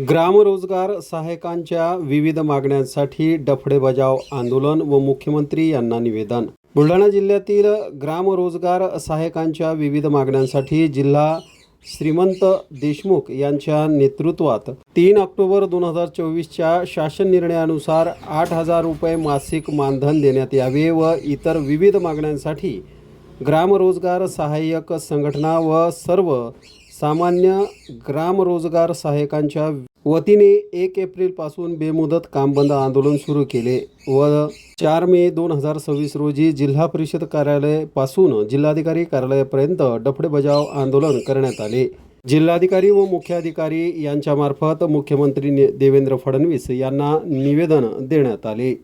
ग्रामरोजगार सहायकांच्या विविध मागण्यांसाठी डफडे बजाव आंदोलन व मुख्यमंत्री यांना निवेदन। बुलढाणा जिल्ह्यातील ग्रामरोजगार सहायकांच्या विविध मागण्यांसाठी जिल्हा श्रीमंत देशमुख यांच्या नेतृत्वात 3 ऑक्टोबर 2024च्या शासन निर्णयानुसार 8,000 रुपये मासिक मानधन देण्यात यावे व इतर विविध मागण्यांसाठी ग्रामरोजगार सहाय्यक संघटना व सर्व सामान्य ग्रामरोजगार सहायकांच्या वतीने 1 एप्रिलपासून बेमुदत काम बंद आंदोलन सुरू केले व 4 मे 2026 रोजी जिल्हा परिषद कार्यालयापासून जिल्हाधिकारी कार्यालयापर्यंत डफडे बजाव आंदोलन करण्यात आले। जिल्हाधिकारी व मुख्याधिकारी यांच्यामार्फत मुख्यमंत्री देवेंद्र फडणवीस यांना निवेदन देण्यात आले।